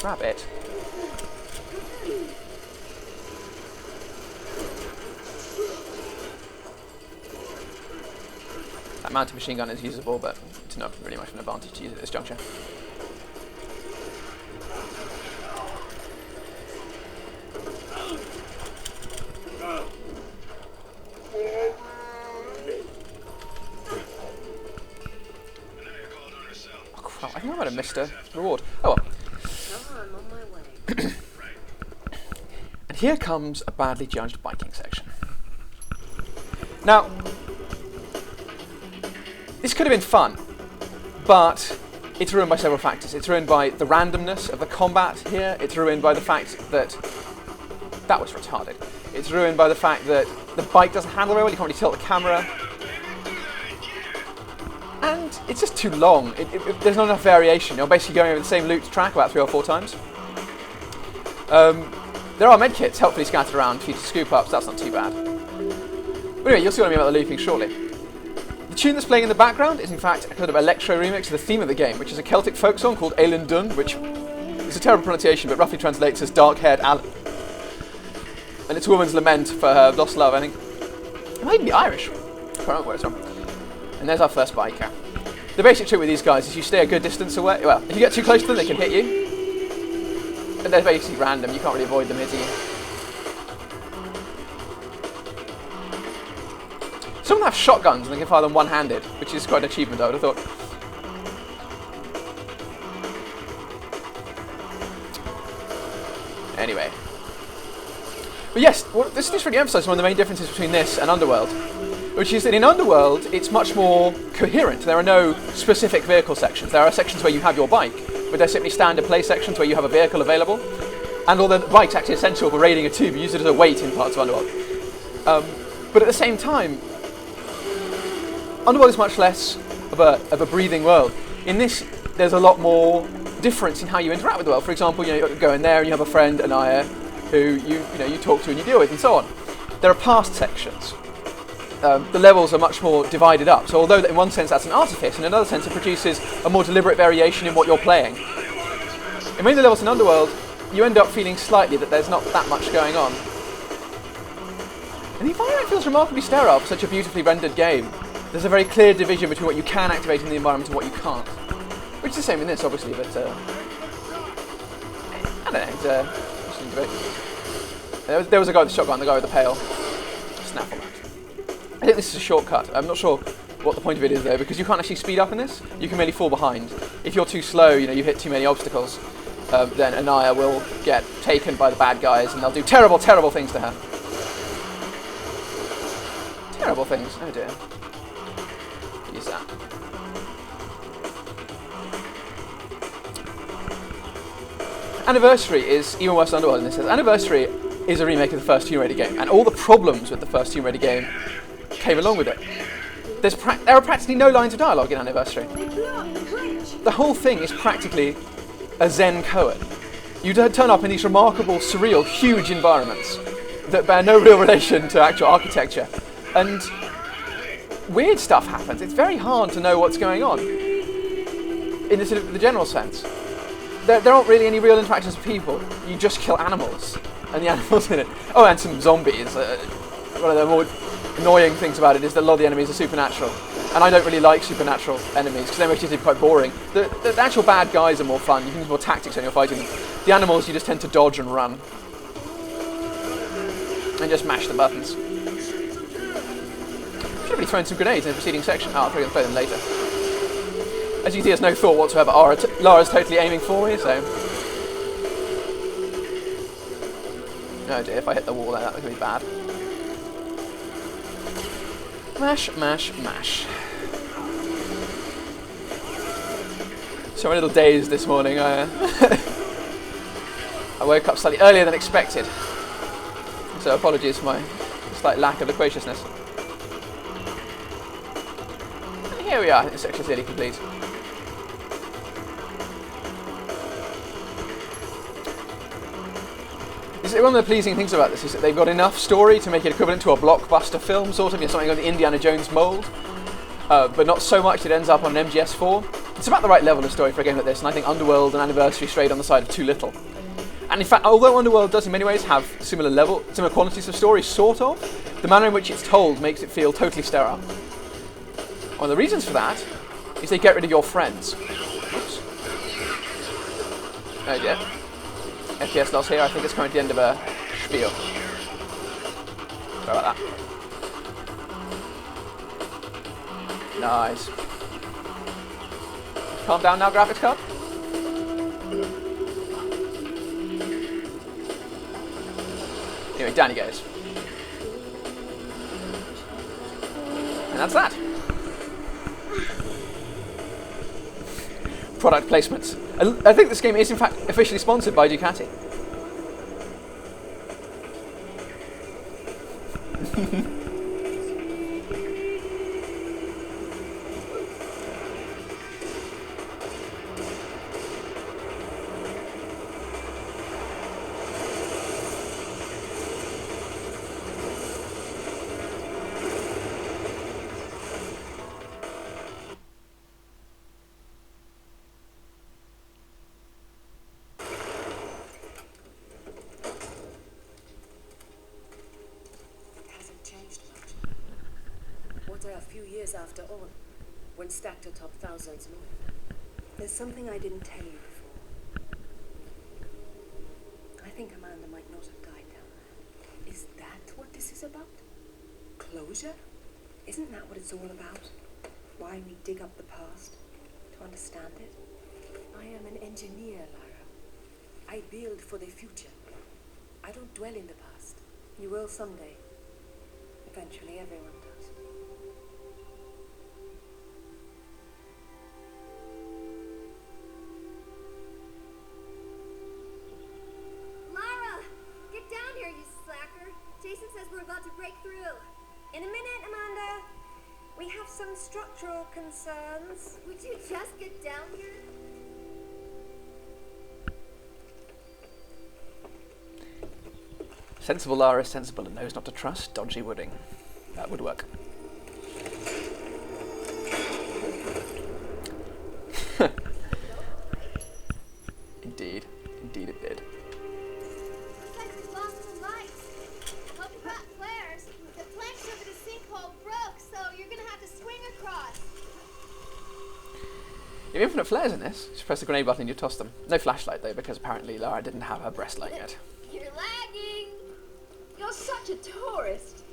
grab it. That mounted machine gun is usable, but it's not really much of an advantage to use at this juncture. Oh crap, I think I might have missed a reward. Oh well. I'm on my way. And here comes a badly judged biking section. Now, this could have been fun, but it's ruined by several factors. It's ruined by the randomness of the combat here. It's ruined by the fact that that was retarded. It's ruined by the fact that the bike doesn't handle very well. You can't really tilt the camera. And it's just too long. There's not enough variation. You're basically going over the same loop track about 3 or 4 times. There are medkits helpfully scattered around for you to scoop up, so that's not too bad. But anyway, you'll see what I mean about the looping shortly. The tune that's playing in the background is in fact a kind of electro remix of the theme of the game, which is a Celtic folk song called Eilean Dun, which is a terrible pronunciation but roughly translates as dark-haired Alan. And it's a woman's lament for her lost love, I think. It might even be Irish. I can't remember where it's from. And there's our first biker. The basic trick with these guys is you stay a good distance away. Well, if you get too close to them, they can hit you. But they're basically random, you can't really avoid them hitting you. Some of them have shotguns and they can fire them one-handed, which is quite an achievement, I would have thought. Anyway. But yes, this just really emphasises one of the main differences between this and Underworld, which is that in Underworld, it's much more coherent. There are no specific vehicle sections. There are sections where you have your bike, but they're simply standard play sections where you have a vehicle available. And although the bike's actually essential for raiding a tube, you use it as a weight in parts of Underworld. But at the same time, Underworld is much less of a breathing world. In this, there's a lot more difference in how you interact with the world. For example, you go in there and you have a friend, Anaya, who you talk to and you deal with, and so on. There are past sections. The levels are much more divided up. So although in one sense that's an artifice, in another sense it produces a more deliberate variation in what you're playing. In many of the levels in Underworld, you end up feeling slightly that there's not that much going on. And the environment feels remarkably sterile for such a beautifully rendered game. There's a very clear division between what you can activate in the environment and what you can't. Which is the same in this, obviously, but I don't know, it's interesting debate. There was a guy with the shotgun, the guy with the pail. Snap on that. I think this is a shortcut. I'm not sure what the point of it is though, because you can't actually speed up in this. You can merely fall behind. If you're too slow, you hit too many obstacles, then Anaya will get taken by the bad guys and they'll do terrible, terrible things to her. Terrible things. Oh dear. Use that. Anniversary is even worse than Underworld in this sense. Anniversary is a remake of the first Tomb Raider game, and all the problems with the first Tomb Raider game came along with it. There are practically no lines of dialogue in Anniversary. The whole thing is practically a Zen koan. You turn up in these remarkable, surreal, huge environments that bear no real relation to actual architecture, and weird stuff happens. It's very hard to know what's going on in the general sense. There aren't really any real interactions with people. You just kill animals, and the animals in it. Oh, and some zombies. One of the more annoying things about it is that a lot of the enemies are supernatural, and I don't really like supernatural enemies because they're usually quite boring. The actual bad guys are more fun. You can use more tactics when you're fighting them. The animals you just tend to dodge and run, and just mash the buttons. Should have really thrown some grenades in the preceding section. Oh, I'll probably play them later. As you can see, there's no thought whatsoever. Lara's totally aiming for me, so... Oh dear, if I hit the wall there, that would be bad. Mash, mash, mash. So I'm a little dazed this morning. I woke up slightly earlier than expected. So apologies for my slight lack of loquaciousness. And here we are, this section's nearly complete. One of the pleasing things about this is that they've got enough story to make it equivalent to a blockbuster film, sort of, something on the Indiana Jones mould, but not so much it ends up on an MGS4. It's about the right level of story for a game like this, and I think Underworld and Anniversary strayed on the side of too little. And in fact, although Underworld does in many ways have similar quantities of story, sort of, the manner in which it's told makes it feel totally sterile. One of the reasons for that is they get rid of your friends. Oops. Oh dear. FPS loss here. I think it's coming to the end of a spiel. Sorry about that. Nice. Calm down now, graphics card. Anyway, down he goes. And that's that. Product placements. I think this game is in fact officially sponsored by Ducati. A few years after all, when stacked atop thousands more. There's something I didn't tell you before. I think Amanda might not have died down there. Is that what this is about? Closure? Isn't that what it's all about? Why we dig up the past? To understand it? I am an engineer, Lara. I build for the future. I don't dwell in the past. You will someday. Eventually, everyone does. Jason says we're about to break through. In a minute, Amanda. We have some structural concerns. Would you just get down here? Sensible Lara is sensible and knows not to trust dodgy wooding. That would work. Indeed. Indeed it did. Looks like we lost the lights. Hope you brought flares. The planks over the sinkhole broke, so you're gonna have to swing across. You have infinite flares in this. Just press the grenade button and you toss them. No flashlight though, because apparently Lara didn't have her breast light yet. You're lagging. You're such a tourist.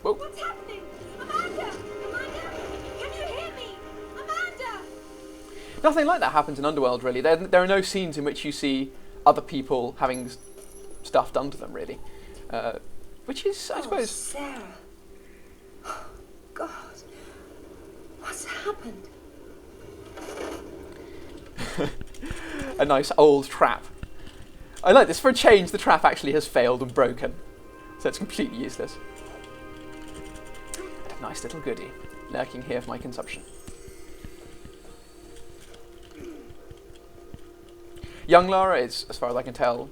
Whoa. What's happening? Amanda! Amanda! Can you hear me? Amanda! Nothing like that happens in Underworld, really. There are no scenes in which you see other people having stuff done to them, really. Which is, I suppose... Sarah. God. What's happened? a nice old trap. I like this. For a change, the trap actually has failed and broken. So it's completely useless. A nice little goodie lurking here for my consumption. Young Lara is, as far as I can tell,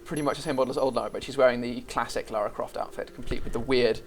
pretty much the same model as old Lara, but she's wearing the classic Lara Croft outfit, complete with the weird